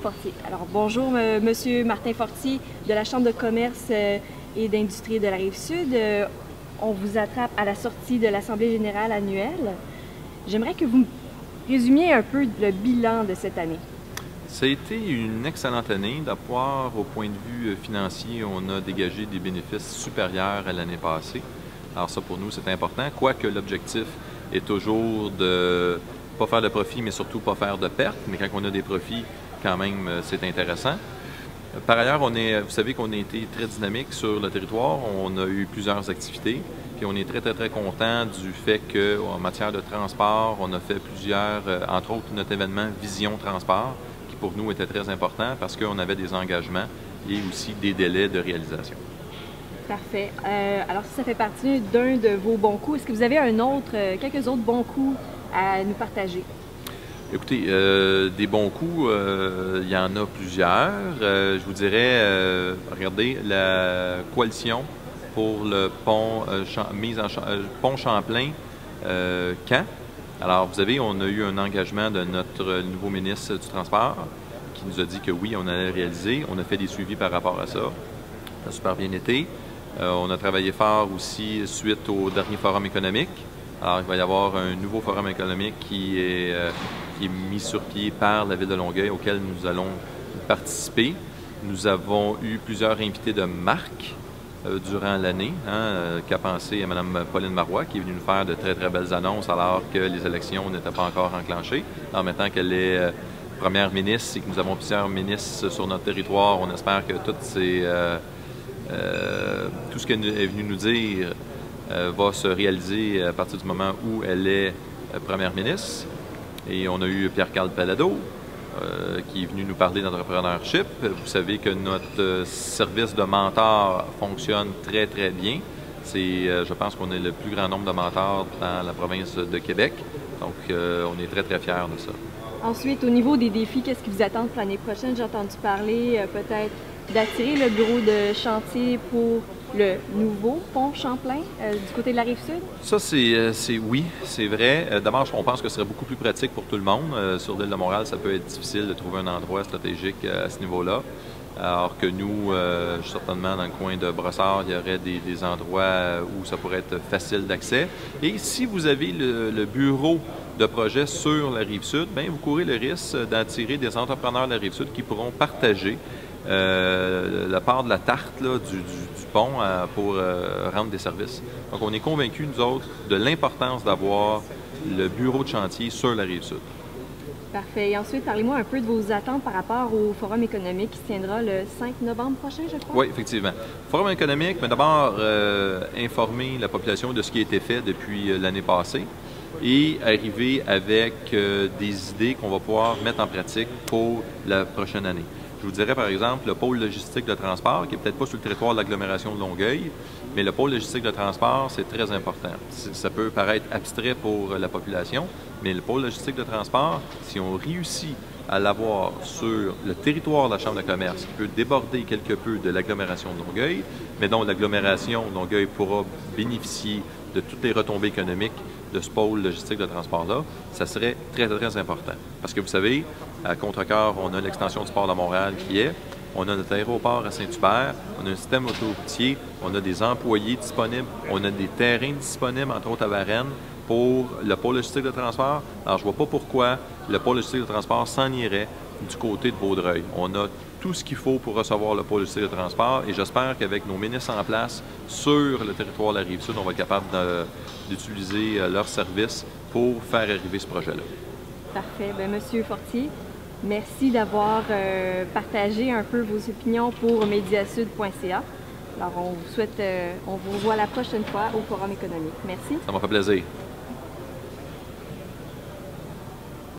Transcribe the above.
Fortier. Alors bonjour Monsieur Martin Fortier de la Chambre de commerce et d'industrie de la Rive-Sud. On vous attrape à la sortie de l'Assemblée générale annuelle. J'aimerais que vous me résumiez un peu le bilan de cette année. Ça a été une excellente année. D'abord, au point de vue financier, on a dégagé des bénéfices supérieurs à l'année passée. Alors ça, pour nous, c'est important, quoique l'objectif est toujours de ne pas faire de profit, mais surtout pas faire de pertes. Mais quand on a des profits, quand même, c'est intéressant. Par ailleurs, vous savez qu'on a été très dynamique sur le territoire. On a eu plusieurs activités. Puis on est très content du fait qu'en matière de transport, on a fait plusieurs, entre autres notre événement Vision Transport, qui pour nous était très important parce qu'on avait des engagements et aussi des délais de réalisation. Parfait. Alors si ça fait partie d'un de vos bons coups, est-ce que vous avez quelques autres bons coups à nous partager? Écoutez, des bons coups, il y en a plusieurs. Je vous dirais, regardez, la coalition pour le pont, pont Champlain-Caen. Alors, vous savez, on a eu un engagement de notre nouveau ministre du Transport qui nous a dit que oui, on allait réaliser. On a fait des suivis par rapport à ça. Ça a super bien été. On a travaillé fort aussi suite au dernier forum économique. Alors, il va y avoir un nouveau forum économique qui est mis sur pied par la Ville de Longueuil, auquel nous allons participer. Nous avons eu plusieurs invités de marque durant l'année, qu'a pensé à Mme Pauline Marois, qui est venue nous faire de très belles annonces alors que les élections n'étaient pas encore enclenchées. Alors maintenant qu'elle est première ministre et que nous avons plusieurs ministres sur notre territoire, on espère que tout ce qu'elle est venue nous dire va se réaliser à partir du moment où elle est première ministre. Et on a eu Pierre-Carl Palado, qui est venu nous parler d'entrepreneurship. Vous savez que notre service de mentor fonctionne très bien. Je pense qu'on est le plus grand nombre de mentors dans la province de Québec. Donc, on est très fiers de ça. Ensuite, au niveau des défis, qu'est-ce qui vous attend pour l'année prochaine? J'ai entendu parler peut-être d'attirer le bureau de chantier pour le nouveau pont Champlain du côté de la Rive-Sud? Ça, oui, c'est vrai. D'abord, on pense que ce serait beaucoup plus pratique pour tout le monde. Sur l'île de Montréal, ça peut être difficile de trouver un endroit stratégique à ce niveau-là. Alors que nous, certainement, dans le coin de Brossard, il y aurait des endroits où ça pourrait être facile d'accès. Et si vous avez le bureau de projet sur la Rive-Sud, bien, vous courez le risque d'attirer des entrepreneurs de la Rive-Sud qui pourront partager la part de la tarte là, du pont pour rendre des services. Donc, on est convaincus, nous autres, de l'importance d'avoir le bureau de chantier sur la Rive-Sud. Parfait. Et ensuite, parlez-moi un peu de vos attentes par rapport au Forum économique qui se tiendra le 5 novembre prochain, je crois. Oui, effectivement. Forum économique, mais d'abord, informer la population de ce qui a été fait depuis l'année passée et arriver avec des idées qu'on va pouvoir mettre en pratique pour la prochaine année. Je vous dirais, par exemple, le pôle logistique de transport, qui n'est peut-être pas sur le territoire de l'agglomération de Longueuil, mais le pôle logistique de transport, c'est très important. Ça peut paraître abstrait pour la population, mais le pôle logistique de transport, si on réussit à l'avoir sur le territoire de la Chambre de commerce, qui peut déborder quelque peu de l'agglomération de Longueuil, mais dont l'agglomération de Longueuil pourra bénéficier de toutes les retombées économiques de ce pôle logistique de transport-là, ça serait très important. Parce que vous savez, à Contrecœur, on a l'extension du port de Montréal qui est, on a notre aéroport à Saint-Hubert, on a un système autoroutier, on a des employés disponibles, on a des terrains disponibles, entre autres à Varennes, pour le pôle logistique de transport. Alors, je ne vois pas pourquoi le pôle logistique de transport s'en irait du côté de Vaudreuil. On a tout ce qu'il faut pour recevoir le pôle logistique de transport et j'espère qu'avec nos ministres en place sur le territoire de la Rive-Sud, on va être capable d'utiliser leurs services pour faire arriver ce projet-là. Parfait. Bien, Monsieur Fortier, merci d'avoir partagé un peu vos opinions pour mediasud.ca. Alors, on vous revoit la prochaine fois au Forum économique. Merci. Ça m'a fait plaisir.